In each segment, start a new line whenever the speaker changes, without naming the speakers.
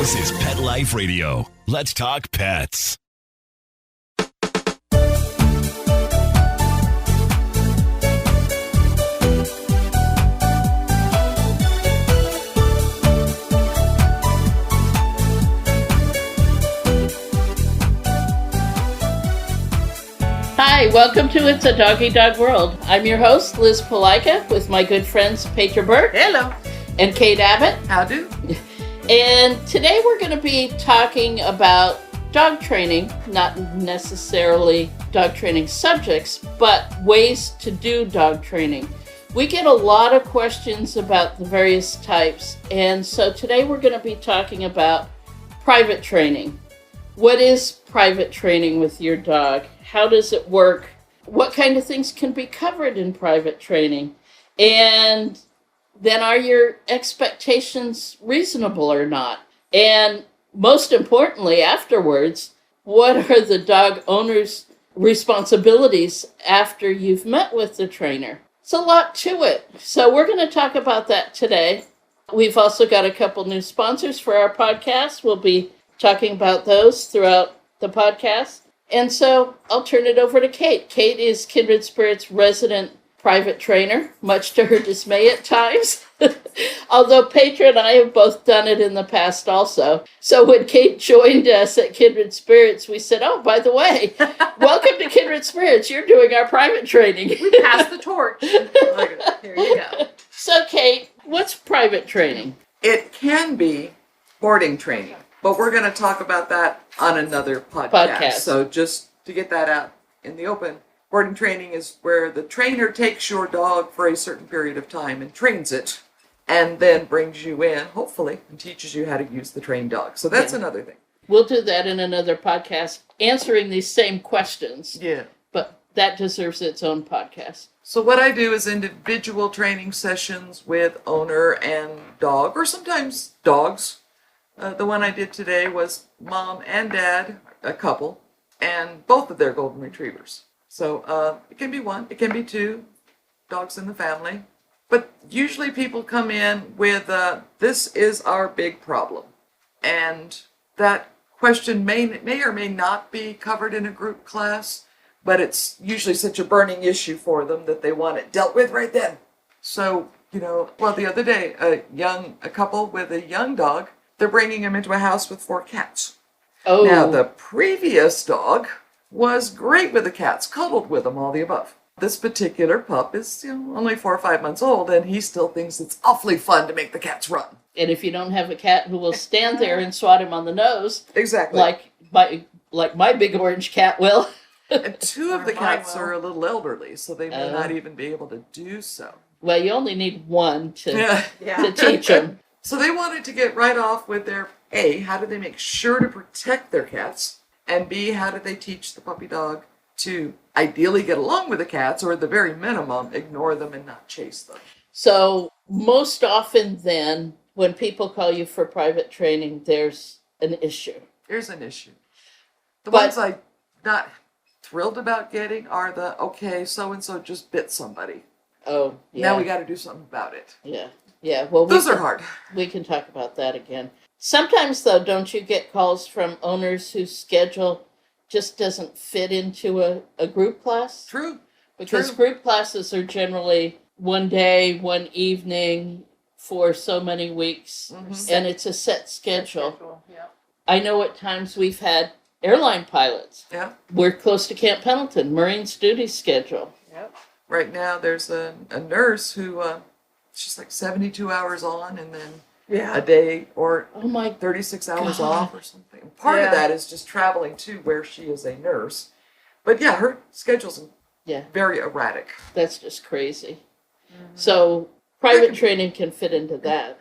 This is Pet Life Radio. Let's talk pets.
Hi, welcome to It's a Doggy Dog World. I'm your host, Liz Polika, with my good friends Petra Burke.
Hello.
And Kate Abbott.
How do?
And today we're going to be talking about dog training, not necessarily dog training subjects, but ways to do dog training. We get a lot of questions about the various types, and so today we're going to be talking about private training. What is private training with your dog? How does it work? What kind of things can be covered in private training? And then are your expectations reasonable or not? And most importantly, afterwards, what are the dog owner's responsibilities after you've met with the trainer? It's a lot to it. So we're going to talk about that today. We've also got a couple new sponsors for our podcast. We'll be talking about those throughout the podcast. And so I'll turn it over to Kate. Kate is Kindred Spirit's resident private trainer, much to her dismay at times. Although Petra and I have both done it in the past also. So when Kate joined us at Kindred Spirits, we said, oh, by the way, welcome to Kindred Spirits. You're doing our private training.
We passed the torch. Here you go.
So Kate, what's private training?
It can be boarding training, but we're going to talk about that on another podcast. So just to get that out in the open, boarding training is where the trainer takes your dog for a certain period of time and trains it, and then brings you in, hopefully, and teaches you how to use the trained dog. So that's another thing.
We'll do that in another podcast, answering these same questions.
Yeah.
But that deserves its own podcast.
So what I do is individual training sessions with owner and dog, or sometimes dogs. The one I did today was mom and dad, a couple, and both of their golden retrievers. So it can be one, it can be two dogs in the family. But usually people come in with, this is our big problem. And that question may or may not be covered in a group class, but it's usually such a burning issue for them that they want it dealt with right then. So, the other day, a couple with a young dog, they're bringing him into a house with 4 cats.
Oh.
Now, the previous dog was great with the cats, cuddled with them, all the above. This particular pup is only 4 or 5 months old, and he still thinks it's awfully fun to make the cats run.
And if you don't have a cat who will stand there and swat him on the nose,
Exactly.
like my big orange cat will.
And 2 of the cats are a little elderly, so they may not even be able to do so.
Well, you only need one to
Yeah.
teach them.
So they wanted to get right off with their A, how do they make sure to protect their cats? And B, how do they teach the puppy dog to ideally get along with the cats, or at the very minimum, ignore them and not chase them?
So most often then, when people call you for private training, there's an issue.
There's an issue. The
But-
ones I'm not thrilled about getting are the, okay, so-and-so just bit somebody.
Oh, yeah.
Now we got to do something about it.
Yeah. Yeah. Well,
Those are hard.
We can talk about that again. Sometimes, though, don't you get calls from owners whose schedule just doesn't fit into a group class?
True.
Because
True.
group classes are generally one day, one evening for so many weeks, and it's a set schedule.
Yeah.
I know at times we've had airline pilots.
Yeah.
We're close to Camp Pendleton, Marine's duty schedule.
Yep.
Right now, there's a nurse who, she's like 72 hours on and then a day or
Oh my
36 hours
God.
off or something. Part of that is just traveling to where she is a nurse. But yeah, her schedule's very erratic.
That's just crazy. So private training can fit into that.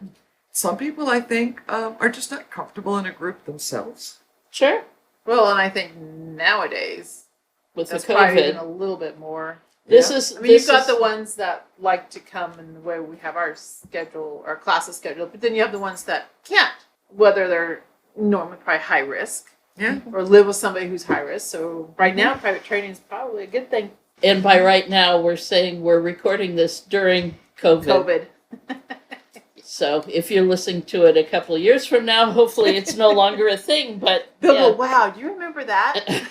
Some people, I think, are just not comfortable in a group themselves.
Sure.
Well, and I think nowadays
With
that's
the
probably
COVID.
even a little bit more.
This
Yeah.
is.
I mean,
this
you've got
is-
the ones that like to come in the way we have our schedule, our classes scheduled, but then you have the ones that can't, whether they're normally probably high risk
Yeah.
or live with somebody who's high risk. So right now, private training is probably a good thing.
And by right now, we're saying we're recording this during COVID.
COVID.
So if you're listening to it a couple of years from now, hopefully it's no longer a thing. But
They'll
yeah.
go, wow, do you remember that?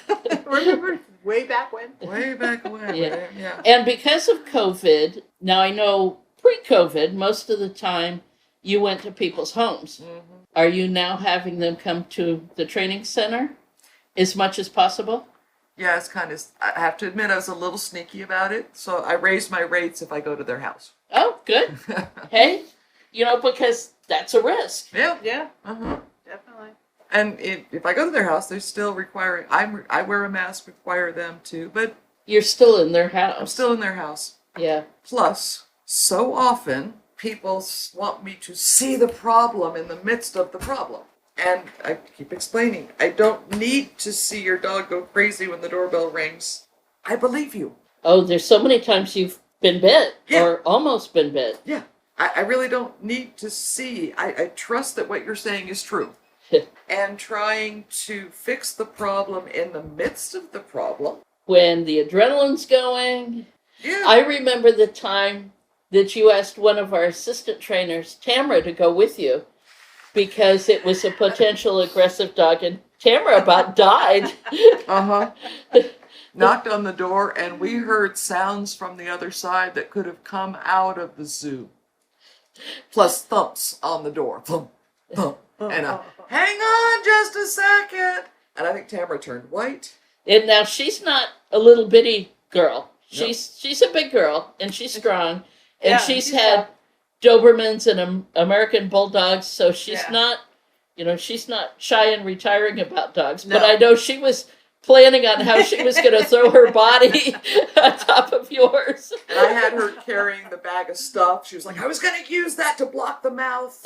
Remember way back when?
Way back when.
Yeah.
Yeah.
And because of COVID, now I know pre-COVID, most of the time you went to people's homes.
Mm-hmm.
Are you now having them come to the training center as much as possible?
Yeah, it's kind of, I have to admit I was a little sneaky about it. So I raised my rates if I go to their house.
Oh, good. Hey, because that's a risk.
Yeah.
Yeah,
Uh-huh.
definitely.
And if I go to their house, they're still requiring, I wear a mask, require them to, but
You're still in their house.
I'm still in their house.
Yeah.
Plus, so often people want me to see the problem in the midst of the problem. And I keep explaining, I don't need to see your dog go crazy when the doorbell rings. I believe you.
Oh, there's so many times you've been bit
Yeah.
or almost been bit.
Yeah, I really don't need to see. I trust that what you're saying is true. And trying to fix the problem in the midst of the problem.
When the adrenaline's going.
Yeah.
I remember the time that you asked one of our assistant trainers, Tamara, to go with you because it was a potential aggressive dog, and Tamara about died.
Uh-huh. Knocked on the door, and we heard sounds from the other side that could have come out of the zoo. Plus thumps on the door. Thump, thump. And hang on just a second. And I think Tamara turned white.
And now she's not a little bitty girl. She's a big girl, and she's strong, and
Yeah,
she's
she's
had
tough.
Dobermans and American Bulldogs, so she's
Yeah.
not, she's not shy and retiring about dogs. But
No.
I know she was planning on how she was going to throw her body on top of yours.
And I had her carrying the bag of stuff. She was like, I was going to use that to block the mouth.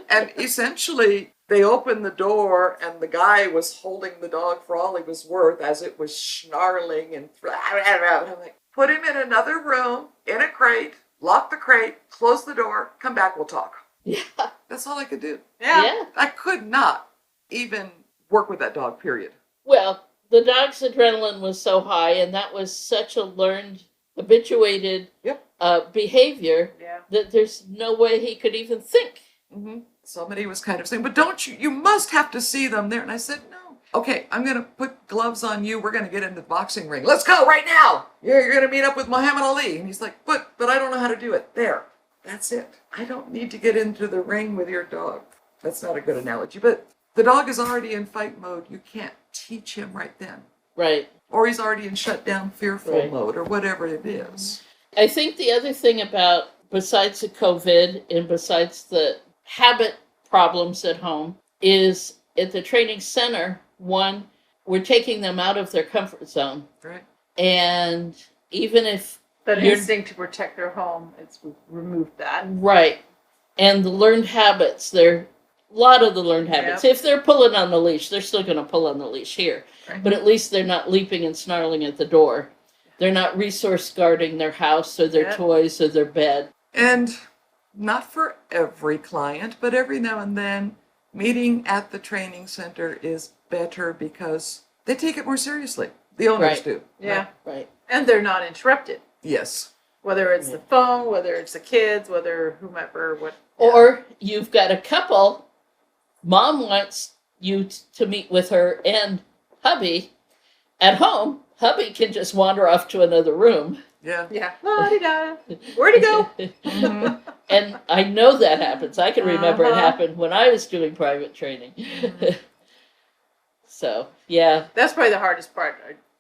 And essentially, they opened the door, and the guy was holding the dog for all he was worth as it was snarling and I'm like, put him in another room, in a crate, lock the crate, close the door, come back, we'll talk.
Yeah.
That's all I could do.
Yeah.
I could not even work with that dog, period.
Well, the dog's adrenaline was so high, and that was such a learned, habituated
Yep.
behavior
Yeah.
that there's no way he could even think.
Mm-hmm. Somebody was kind of saying, but don't you must have to see them there. And I said, no. Okay, I'm going to put gloves on you. We're going to get into the boxing ring. Let's go right now. You're going to meet up with Muhammad Ali. And he's like, but I don't know how to do it. There. That's it. I don't need to get into the ring with your dog. That's not a good analogy, but the dog is already in fight mode. You can't teach him right then.
Right.
Or he's already in shutdown fearful
Right.
mode or whatever it is.
I think the other thing about, besides the COVID and besides the habit problems at home, is at the training center, one, we're taking them out of their comfort zone.
Right.
And even if
That
You're-
instinct to protect their home, we've removed that.
right, and the learned habits, a lot of the learned habits.
Yep.
If they're pulling on the leash, they're still going to pull on the leash here.
Right.
But at least they're not leaping and snarling at the door. They're not resource guarding their house or their
Yep.
toys or their bed.
And not for every client, but every now and then, meeting at the training center is better because they take it more seriously. The owners
Right.
do.
Yeah.
Right.
And they're not interrupted.
Yes.
Whether it's the phone, whether it's the kids, whether whomever, what.
Or you've got a couple, mom wants you to meet with her and hubby at home. Hubby can just wander off to another room.
Yeah.
Yeah. La-di-da. Where'd he go?
Mhm.
And I know that happens. I can remember it
Uh-huh.
happened when I was doing private training. So, yeah.
That's probably the hardest part.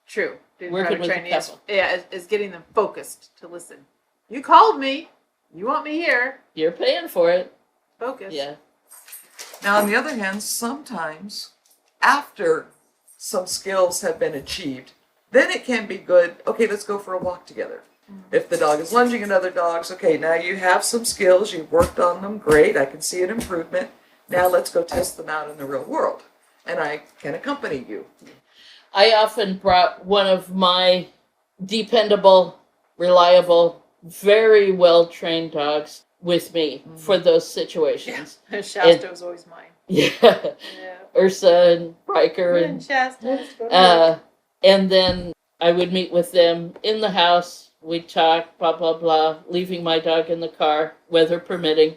True. Doing
Working
private
with a
training is,
couple.
is getting them focused to listen. You called me. You want me here.
You're paying for it.
Focus.
Yeah.
Now, on the other hand, sometimes after some skills have been achieved, then it can be good. Okay, let's go for a walk together. If the dog is lunging at other dogs, okay, now you have some skills. You've worked on them. Great. I can see an improvement. Now let's go test them out in the real world. And I can accompany you.
I often brought one of my dependable, reliable, very well-trained dogs with me for those situations.
Shasta was always mine.
Yeah.
Yeah.
Ursa and Riker and
Shasta.
and then I would meet with them in the house we talk, blah, blah, blah, leaving my dog in the car, weather permitting.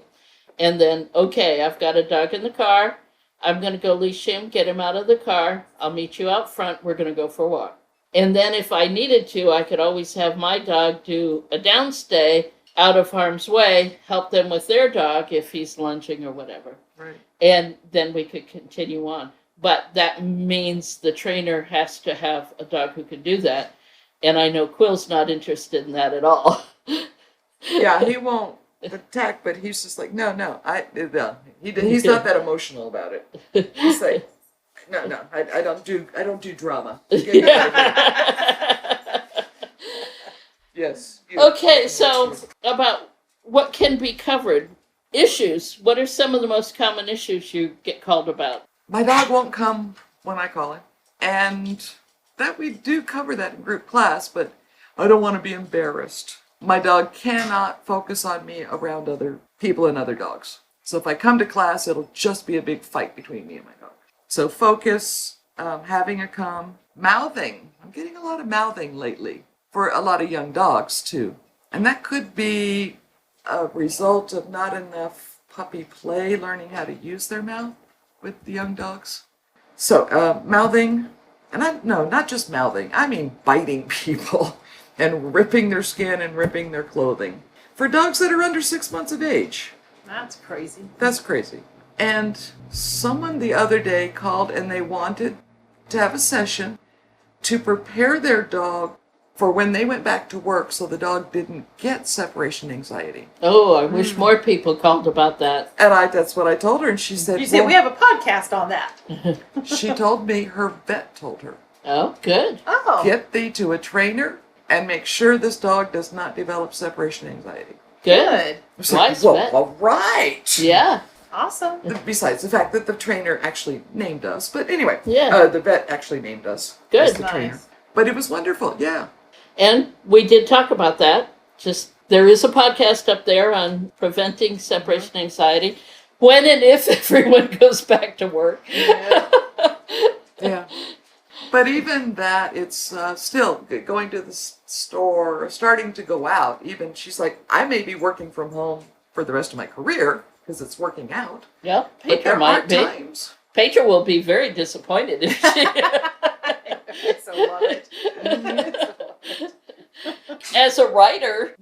And then, okay, I've got a dog in the car. I'm going to go leash him, get him out of the car. I'll meet you out front. We're going to go for a walk. And then if I needed to, I could always have my dog do a downstay out of harm's way, help them with their dog if he's lunging or whatever.
Right.
And then we could continue on. But that means the trainer has to have a dog who can do that. And I know Quill's not interested in that at all.
Yeah, he won't attack, but he's just like, no, he's not that emotional about it. He's like, no, I don't do drama. Yes.
Okay, so about what can be covered. Issues. What are some of the most common issues you get called about?
My dog won't come when I call him. And that we do cover that in group class, but I don't want to be embarrassed. My dog cannot focus on me around other people and other dogs. So if I come to class, it'll just be a big fight between me and my dog. So focus, having a calm, mouthing. I'm getting a lot of mouthing lately for a lot of young dogs too. And that could be a result of not enough puppy play, learning how to use their mouth with the young dogs. So mouthing, and not just mouthing, I mean biting people and ripping their skin and ripping their clothing. For dogs that are under 6 months of age.
That's crazy.
That's crazy. And someone the other day called and they wanted to have a session to prepare their dog for when they went back to work so the dog didn't get separation anxiety.
Oh, I wish more people called about that.
And that's what I told her, and she said...
You said we have a podcast on that.
She told me her vet told her.
Oh, good.
Oh.
Get thee to a trainer and make sure this dog does not develop separation anxiety.
Good.
It's like,
Wise
well,
vet.
all right.
Yeah.
Awesome.
Besides the fact that the trainer actually named us. But anyway,
Yeah.
the vet actually named us
Good.
as the trainer. But it was wonderful, yeah.
And we did talk about that. Just there is a podcast up there on preventing separation anxiety when and if everyone goes back to work.
Yeah.
Yeah. But even that, it's still going to the store, or starting to go out. Even she's like, I may be working from home for the rest of my career because it's working out.
Yeah,
But
Petra
there
might
are
be.
times.
Petra will be very disappointed if she...
So love it.
As a writer,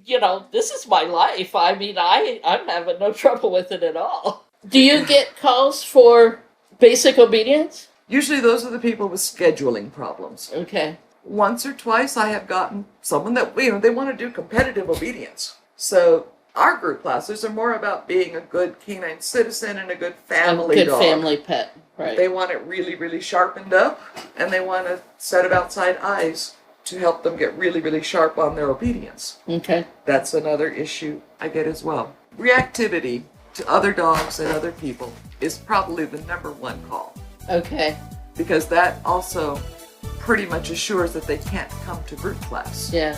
this is my life. I mean, I'm having no trouble with it at all. Do you get calls for basic obedience?
Usually those are the people with scheduling problems.
Okay.
Once or twice I have gotten someone that, they want to do competitive obedience. So our group classes are more about being a good canine citizen and a good family
Good
dog.
family pet, right.
They want it really, really sharpened up, and they want a set of outside eyes to help them get really, really sharp on their obedience.
Okay.
That's another issue I get as well. Reactivity to other dogs and other people is probably the number one call,
Okay.
because that also pretty much assures that they can't come to group class.
Yeah.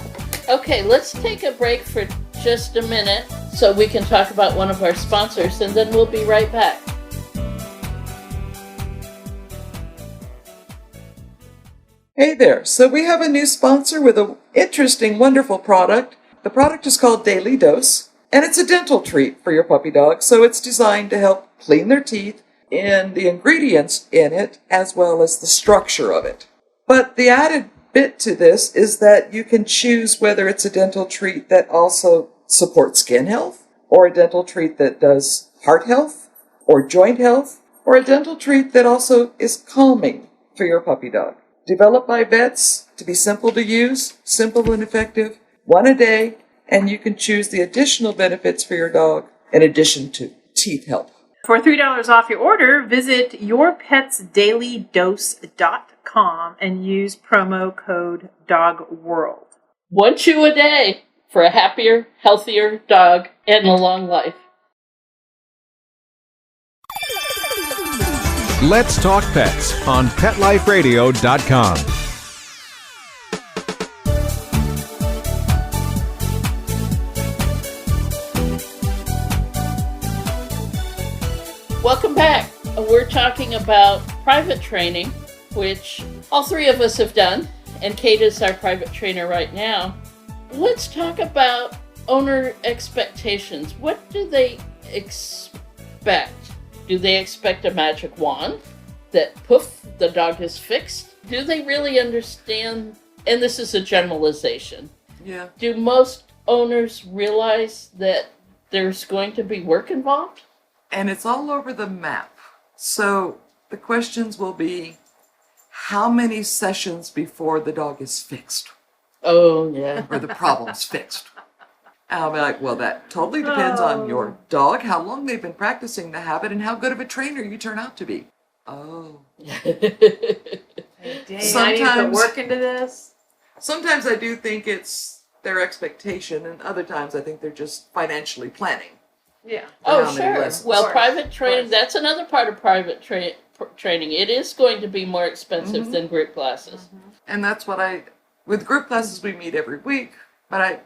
Okay, let's take a break for just a minute so we can talk about one of our sponsors, and then we'll be right back.
Hey there, so we have a new sponsor with an interesting, wonderful product. The product is called Daily Dose, and it's a dental treat for your puppy dog, so it's designed to help clean their teeth and the ingredients in it, as well as the structure of it. But the added bit to this is that you can choose whether it's a dental treat that also supports skin health, or a dental treat that does heart health, or joint health, or a dental treat that also is calming for your puppy dog. Developed by vets to be simple to use, simple and effective, one a day, and you can choose the additional benefits for your dog in addition to teeth health.
For $3 off your order, visit yourpetsdailydose.com and use promo code DOGWORLD.
One chew a day for a happier, healthier dog and a long life.
Let's Talk Pets on PetLifeRadio.com.
Welcome back. We're talking about private training, which all three of us have done, and Kate is our private trainer right now. let's talk about owner expectations. What do they expect? Do they expect a magic wand that poof, the dog is fixed? Do they really understand? And this is a generalization.
Yeah.
Do most owners realize that there's going to be work involved?
And it's all over the map. So the questions will be, how many sessions before the dog is fixed?
Oh, yeah.
Or the problem's fixed? And I'll be like, well, that totally depends on your dog, how long they've been practicing the habit, and how good of a trainer you turn out to be. Oh.
Dang, I need to put work into this.
Sometimes I do think it's their expectation, and other times I think they're just financially planning.
Yeah.
Oh,
how many
sure.
lessons.
Well,
Of course,
private training, that's another part of private training. It is going to be more expensive than group classes.
And that's what with group classes we meet every week, but I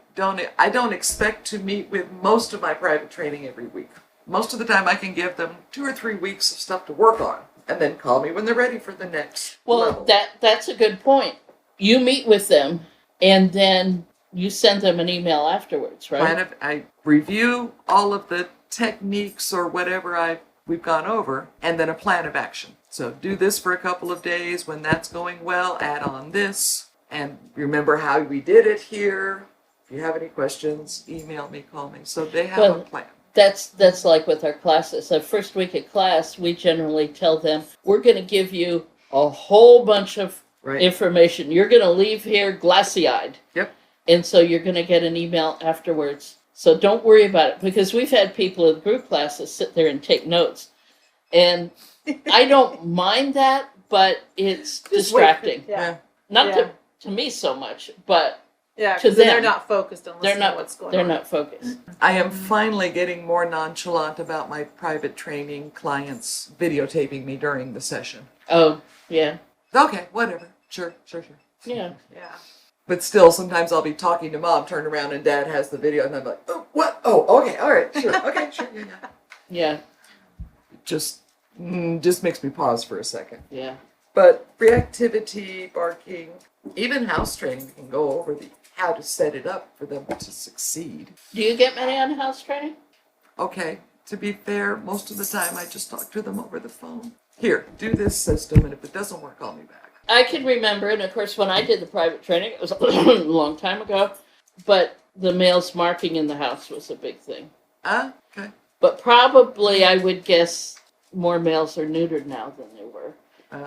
don't expect to meet with most of my private training every week. Most of the time I can give them 2 or 3 weeks of stuff to work on, and then call me when they're ready for the next level.
That's a good point. You meet with them, and then you send them an email afterwards, right?
I review all of the techniques or whatever we've gone over, and then a plan of action. So do this for a couple of days. When that's going well, add on this, and remember how we did it here. If you have any questions, email me, call me. So they have a plan.
That's like with our classes. The first week of class, we generally tell them, we're going to give you a whole bunch of information. You're going to leave here glassy-eyed.
Yep.
And so you're going to get an email afterwards. So don't worry about it, because we've had people in group classes sit there and take notes. And I don't mind that, but it's distracting.
Yeah.
Not to me so much, but
Yeah,
to
because
them.
they're not focused on listening to what's going on.
They're not focused.
I am finally getting more nonchalant about my private training clients videotaping me during the session.
Oh, yeah.
Okay, whatever. Sure.
Yeah.
Yeah.
But still, sometimes I'll be talking to mom, turn around, and dad has the video, and I'm like, oh, what? Oh, okay, all right, sure, okay, sure, yeah.
Yeah.
It just makes me pause for a second.
Yeah.
But reactivity, barking, even house training, we can go over how to set it up for them to succeed.
Do you get many on house training?
Okay, to be fair, most of the time I just talk to them over the phone. Here, do this system, and if it doesn't work, call me back.
I can remember, and of course when I did the private training, it was a long time ago, but the males marking in the house was a big thing.
Okay.
But probably I would guess more males are neutered now than they were.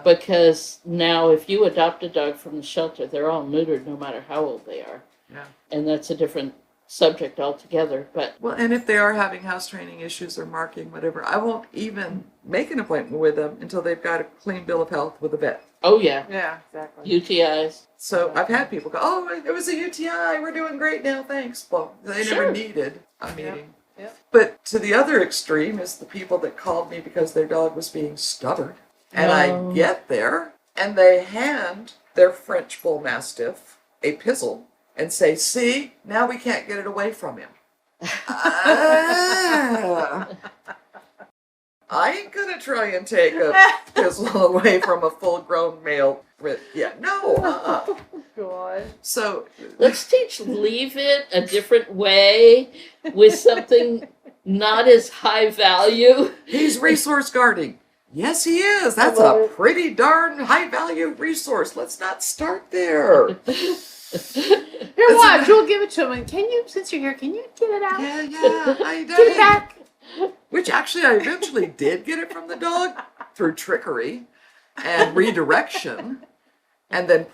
Because now if you adopt a dog from the shelter, they're all neutered no matter how old they are.
Yeah.
And that's a different subject altogether. But
Well, and if they are having house training issues or marking, whatever, I won't even make an appointment with them until they've got a clean bill of health with a vet.
oh yeah,
Yeah, exactly.
UTIs.
So I've had people go, oh, it was a UTI, we're doing great now, thanks. Well, they
Sure.
never needed a meeting.
Yep.
But to the other extreme is the people that called me because their dog was being stubborn. And
No.
I get there, and they hand their French Bull Mastiff a pizzle and say, see, now we can't get it away from him. I ain't gonna try and take a pizzle away from a full-grown male. No.
God.
So
Let's teach leave it a different way with something not as high value.
he's resource guarding. Yes, he is. That's a pretty darn high-value resource. Let's not start there.
Here, watch. We'll give it to him. And can you, since you're here, can you get it out?
Yeah, I did.
Get it back.
Which actually I eventually did get it from the dog through trickery and redirection, and then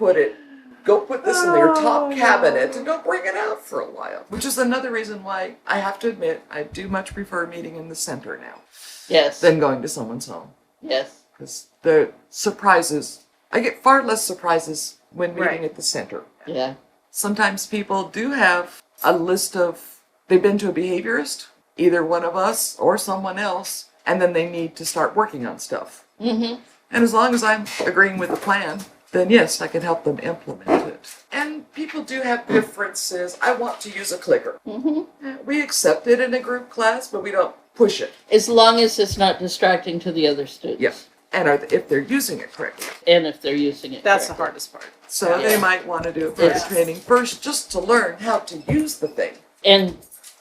go put this in your top cabinet and don't bring it out for a while. Which is another reason why I have to admit I do much prefer meeting in the center now
Yes.
than going to someone's home.
Yes.
Because the surprises, I get far less surprises when meeting
Right.
at the center.
Yeah.
Sometimes people do have a list of, they've been to a behaviorist, either one of us or someone else, and then they need to start working on stuff.
Mm-hmm.
And as long as I'm agreeing with the plan, then yes, I can help them implement it. And people do have differences. I want to use a clicker.
Mm-hmm.
We accept it in a group class, but we don't push it.
As long as it's not distracting to the other students.
Yes. and if they're using it correctly.
And if they're using it
That's the
correctly.
hardest part.
So they might want to do a further training first just to learn how to use the thing.
And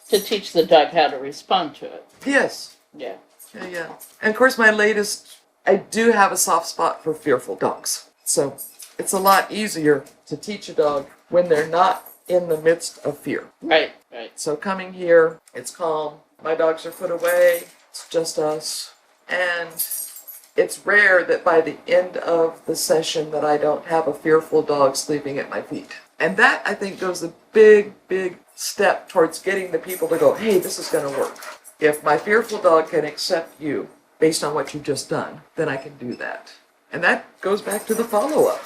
to teach the dog how to respond to it.
Yes.
Yeah.
Yeah. And of course, my latest, I do have a soft spot for fearful dogs. So it's a lot easier to teach a dog when they're not in the midst of fear.
Right.
So coming here, it's calm. My dogs are put away. It's just us. And it's rare that by the end of the session that I don't have a fearful dog sleeping at my feet. And that, I think, goes a big, big step towards getting the people to go, hey, this is going to work. If my fearful dog can accept you based on what you've just done, then I can do that. And that goes back to the follow-up.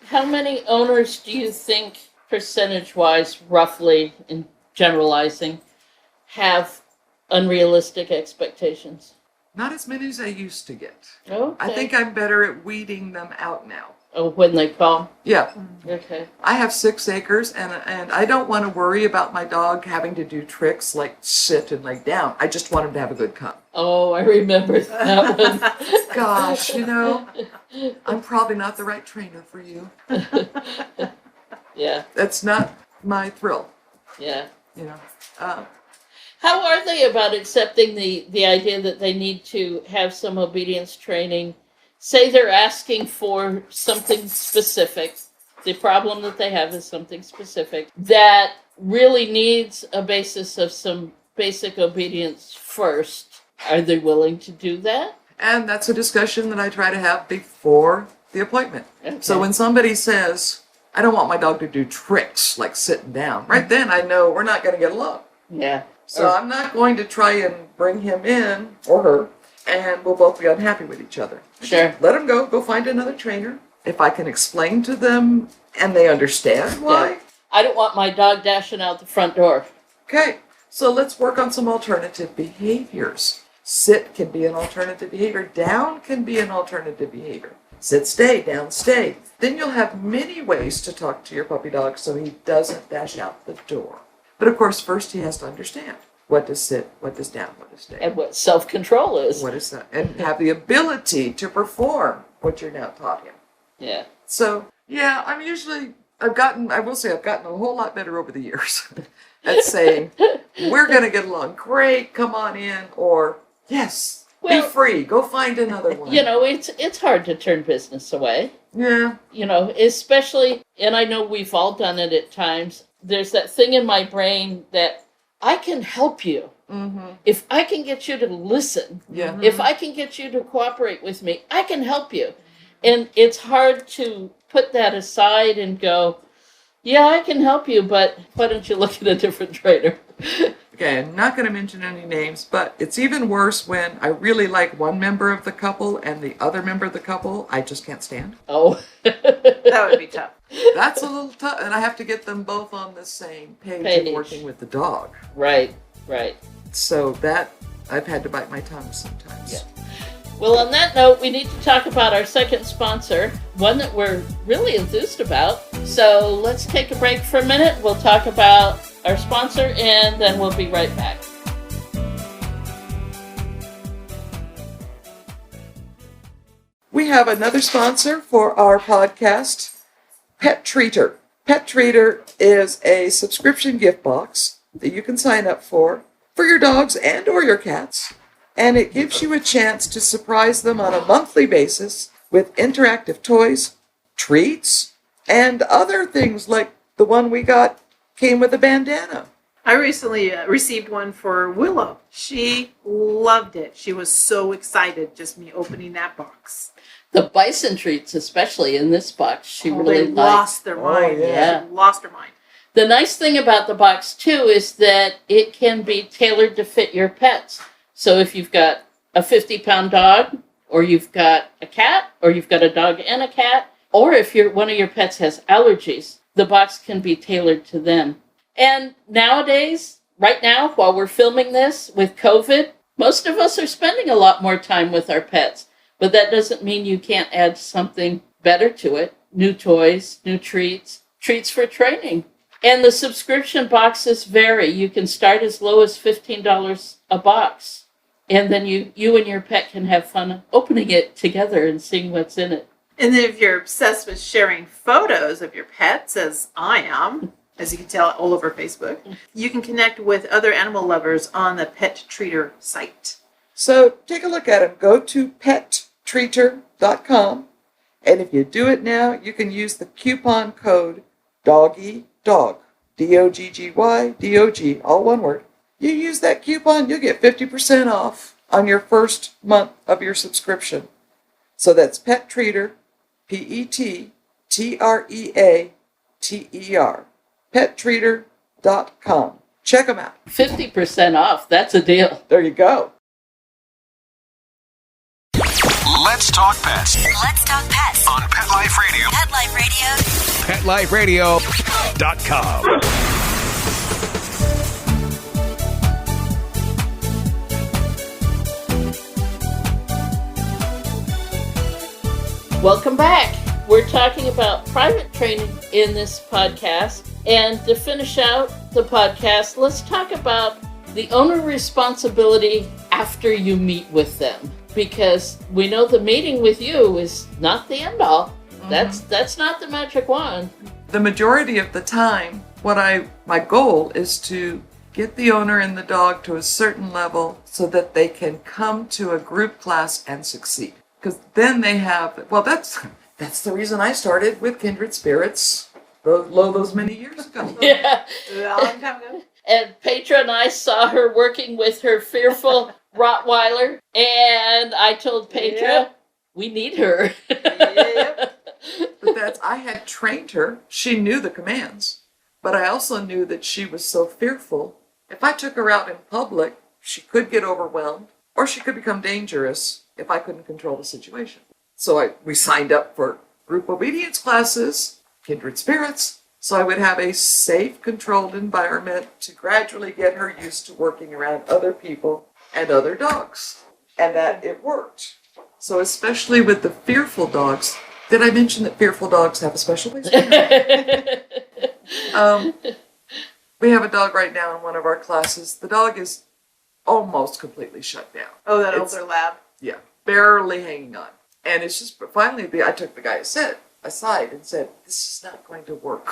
How many owners do you think, percentage-wise, roughly, in generalizing, have unrealistic expectations?
Not as many as I used to get.
Okay.
I think I'm better at weeding them out now.
Oh, when they come?
Yeah.
Okay.
I have 6 acres, and I don't want to worry about my dog having to do tricks like sit and lay down. I just want him to have a good come.
Oh, I remember that one.
Gosh, I'm probably not the right trainer for you.
Yeah.
That's not my thrill,
Yeah.
How
are they about accepting the idea that they need to have some obedience training? Say they're asking for something specific. The problem that they have is something specific that really needs a basis of some basic obedience first. Are they willing to do that?
And that's a discussion that I try to have before the appointment.
Okay.
So when somebody says, I don't want my dog to do tricks like sitting down, right then I know we're not going to get along.
Yeah.
So I'm not going to try and bring him in, or her, and we'll both be unhappy with each other.
Sure.
Let them go find another trainer. If I can explain to them and they understand why.
Yeah. I don't want my dog dashing out the front door.
Okay, so let's work on some alternative behaviors. Sit can be an alternative behavior. Down can be an alternative behavior. Sit, stay, down, stay. Then you'll have many ways to talk to your puppy dog so he doesn't dash out the door. But of course, first he has to understand what does sit, what does down, what does stay.
And what self-control is.
What is that? And have the ability to perform what you're now taught him.
Yeah.
So, yeah, I've gotten a whole lot better over the years at saying, we're going to get along great, come on in, or, yes, be free, go find another one.
It's hard to turn business away.
Yeah.
Especially, and I know we've all done it at times, there's that thing in my brain that I can help you. Mm-hmm. If I can get you to listen, if I can get you to cooperate with me, I can help you. And it's hard to put that aside and go, yeah, I can help you, but why don't you look at a different trainer?
Okay, I'm not going to mention any names, but it's even worse when I really like one member of the couple and the other member of the couple I just can't stand.
Oh.
That would be tough.
That's a little tough, and I have to get them both on the same page. And working with the dog.
Right.
So that, I've had to bite my tongue sometimes.
Yeah. Well, on that note, we need to talk about our second sponsor, one that we're really enthused about. So let's take a break for a minute. We'll talk about our sponsor, and then we'll be right back.
We have another sponsor for our podcast, Pet Treater. Pet Treater is a subscription gift box that you can sign up for your dogs and or your cats. And it gives you a chance to surprise them on a monthly basis with interactive toys, treats, and other things like the one we got came with a bandana.
I recently received one for Willow. She loved it. She was so excited just me opening that box.
The bison treats, especially in this box, she really liked.
Lost their mind.
Yeah.
She lost her mind.
The nice thing about the box, too, is that it can be tailored to fit your pets. So if you've got a 50-pound dog, or you've got a cat, or you've got a dog and a cat, or if one of your pets has allergies, the box can be tailored to them. And nowadays, right now, while we're filming this with COVID, most of us are spending a lot more time with our pets. But that doesn't mean you can't add something better to it. New toys, new treats for training. And the subscription boxes vary. You can start as low as $15 a box. And then you and your pet can have fun opening it together and seeing what's in it.
And then if you're obsessed with sharing photos of your pets, as I am, as you can tell all over Facebook, you can connect with other animal lovers on the Pet Treater site.
So take a look at them. Go to pettreater.com. And if you do it now, you can use the coupon code DOGGY, dog, DOGGY, DOG, all one word. You use that coupon, you'll get 50% off on your first month of your subscription. So that's Pet Treater, PETTREATER, pettreater.com. Check them out.
50% off. That's a deal.
There you go.
Let's talk pets
Let's talk pets
on Pet Life Radio.
Pet Life Radio.
PetLifeRadio.com.
Welcome back. We're talking about private training in this podcast. And to finish out the podcast, let's talk about the owner responsibility after you meet with them. Because we know the meeting with you is not the end all. That's not the magic wand.
The majority of the time, my goal is to get the owner and the dog to a certain level so that they can come to a group class and succeed. Because then they have, that's the reason I started with Kindred Spirits those many years ago.
Yeah.
A long time ago.
And Petra and I saw her working with her fearful Rottweiler, and I told Petra, we need her.
Yep.
But I had trained her. She knew the commands. But I also knew that she was so fearful. If I took her out in public, she could get overwhelmed, or she could become dangerous if I couldn't control the situation. So we signed up for group obedience classes, Kindred Spirits, so I would have a safe, controlled environment to gradually get her used to working around other people and other dogs. And that it worked. So especially with the fearful dogs, did I mention that fearful dogs have a special place? We have a dog right now in one of our classes. The dog is almost completely shut down.
Oh, that
It's-
older lab.
Yeah, barely hanging on. And it's just, finally, I took the guy aside and said, this is not going to work.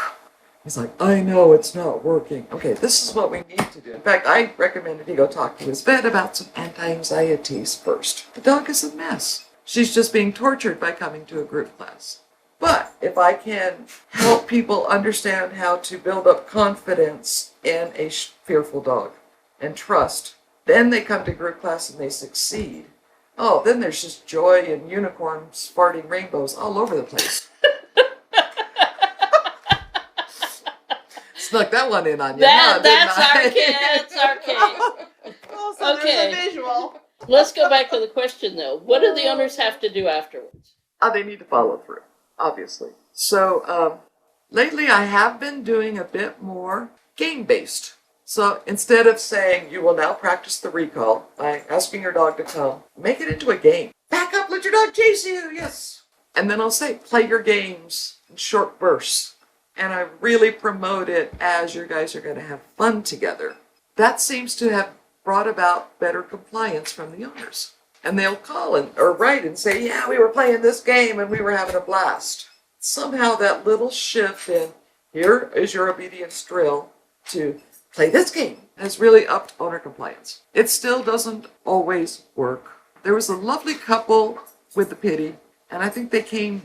He's like, I know it's not working. Okay, this is what we need to do. In fact, I recommended he go talk to his vet about some anti-anxieties first. The dog is a mess. She's just being tortured by coming to a group class. But if I can help people understand how to build up confidence in a fearful dog and trust, then they come to group class and they succeed. Oh, then there's just joy and unicorns farting rainbows all over the place. Snuck that one in on you.
That's our kid. That's our kid.
Oh, so
Okay.
there's a visual.
Let's go back to the question, though. What do the owners have to do afterwards?
They need to follow through, obviously. So lately I have been doing a bit more game-based. So instead of saying, you will now practice the recall by asking your dog to come, make it into a game. Back up, let your dog chase you, yes. And then I'll say, play your games in short bursts. And I really promote it as your guys are going to have fun together. That seems to have brought about better compliance from the owners. And they'll call or write and say, yeah, we were playing this game and we were having a blast. Somehow that little shift in, here is your obedience drill, to play this game has really upped owner compliance. It still doesn't always work. There was a lovely couple with the pity, and I think they came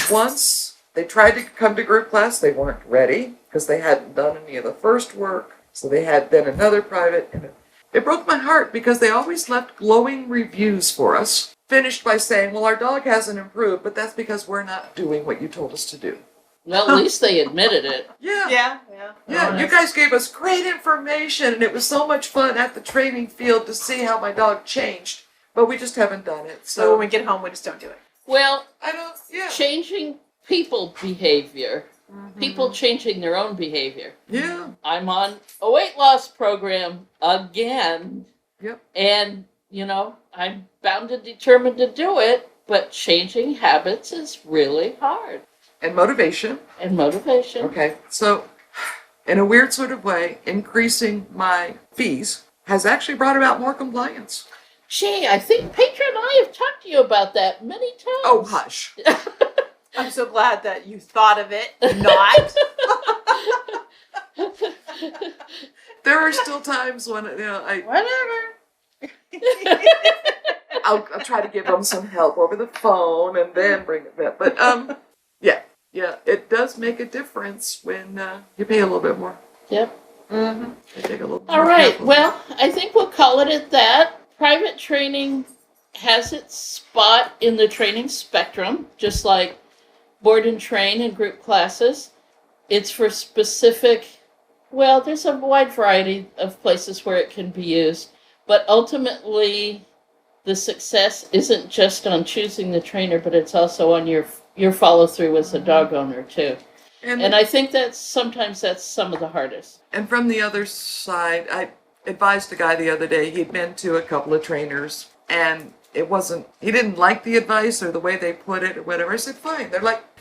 once. They tried to come to group class. They weren't ready because they hadn't done any of the first work. So they had then another private. And it broke my heart because they always left glowing reviews for us, finished by saying, well, our dog hasn't improved, but that's because we're not doing what you told us to do.
Well, at least they admitted it.
Yeah.
Yeah, you guys gave us great information, and it was so much fun at the training field to see how my dog changed, but we just haven't done it.
So when we get home, we just don't do it.
Well,
Yeah.
changing people behavior, people changing their own behavior.
Yeah.
I'm on a weight loss program again.
Yep.
And, I'm bound and determined to do it, but changing habits is really hard.
And motivation.
And motivation.
Okay, so in a weird sort of way, increasing my fees has actually brought about more compliance.
Gee, I think Petra and I have talked to you about that many times.
Oh, hush.
I'm so glad that you thought of it, not.
There are still times when,
Whatever.
I'll try to give them some help over the phone and then bring it back. But, yeah, it does make a difference when you pay a little bit more.
Yep.
Mm-hmm.
They take a little
All
more
right.
capital.
Well, I think we'll call it at that. Private training has its spot in the training spectrum, just like board and train and group classes. It's for specific, well, there's a wide variety of places where it can be used, but ultimately the success isn't just on choosing the trainer, but it's also on your follow through as a dog owner too. And I think that's some of the hardest.
And from the other side, I advised a guy the other day, he'd been to a couple of trainers, and he didn't like the advice or the way they put it or whatever. I said, fine,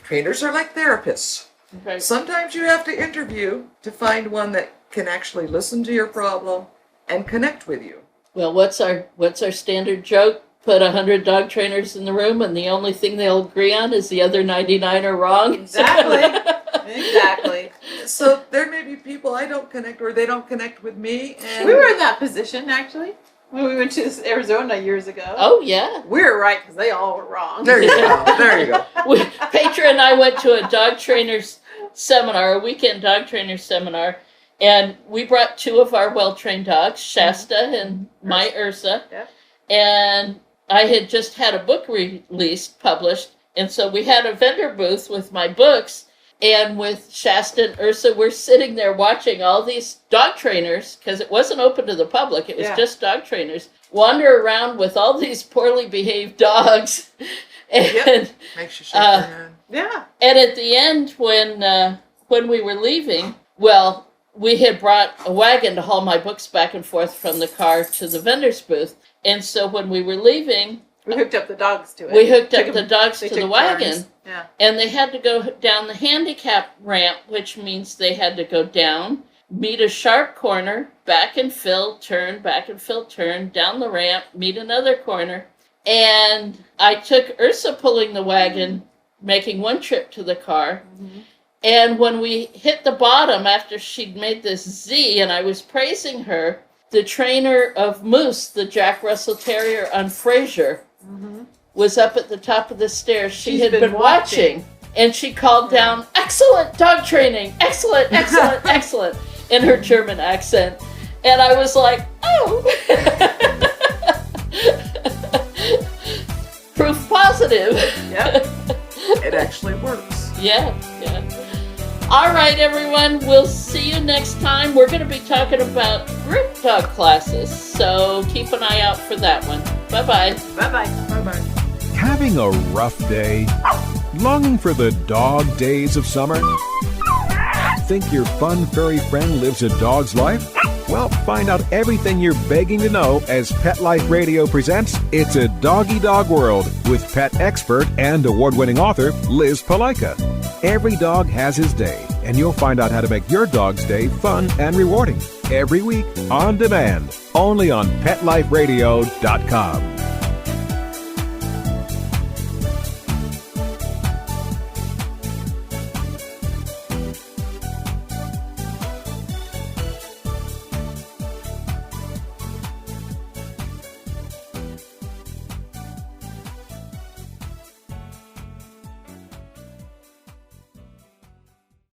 trainers are like therapists.
Okay.
Sometimes you have to interview to find one that can actually listen to your problem and connect with you.
Well, what's our standard joke? Put 100 dog trainers in the room, and the only thing they'll agree on is the other 99 are wrong.
Exactly. Exactly.
So there may be people I don't connect or they don't connect with me. And
We were in that position, actually, when we went to Arizona years ago.
Oh, yeah.
We were right because they all were wrong.
There you go. There you go.
Petra and I went to a dog trainers seminar, a weekend dog trainers seminar, and we brought two of our well-trained dogs, Shasta and my Ursa.
Yep.
And I had just had a book released, published, and so we had a vendor booth with my books, and with Shasta and Ursa, we're sitting there watching all these dog trainers, because it wasn't open to the public, it was just dog trainers, wander around with all these poorly behaved dogs. And
Makes you shake your head.
Yeah.
and at the end, when we were leaving, well, we had brought a wagon to haul my books back and forth from the car to the vendor's booth. And so when we were leaving,
We hooked up the dogs to it.
we hooked up
Took
the
them-
dogs
they
to the
took
wagon.
turns. Yeah.
And they had to go down the handicap ramp, which means they had to go down, meet a sharp corner, back and fill, turn, down the ramp, meet another corner. And I took Ursa pulling the wagon, making one trip to the car.
Mm-hmm.
And when we hit the bottom after she'd made this Z and I was praising her, the trainer of Moose, the Jack Russell Terrier on Fraser, was up at the top of the stairs. She
She's
had
been
been watching. And she called down, "Excellent dog training! Excellent, excellent, excellent," in her German accent. And I was like, oh. Proof positive.
Yep.
It actually works.
Yeah. All right, everyone. We'll see you next time. We're going to be talking about group dog classes, so keep an eye out for that one. Bye-bye.
Bye-bye.
Bye-bye.
Having a rough day? Longing for the dog days of summer? Think your fun furry friend lives a dog's life? Well, find out everything you're begging to know as Pet Life Radio presents It's a Doggy Dog World with pet expert and award-winning author Liz Palaika. Every dog has his day, and you'll find out how to make your dog's day fun and rewarding. Every week, on demand, only on PetLifeRadio.com.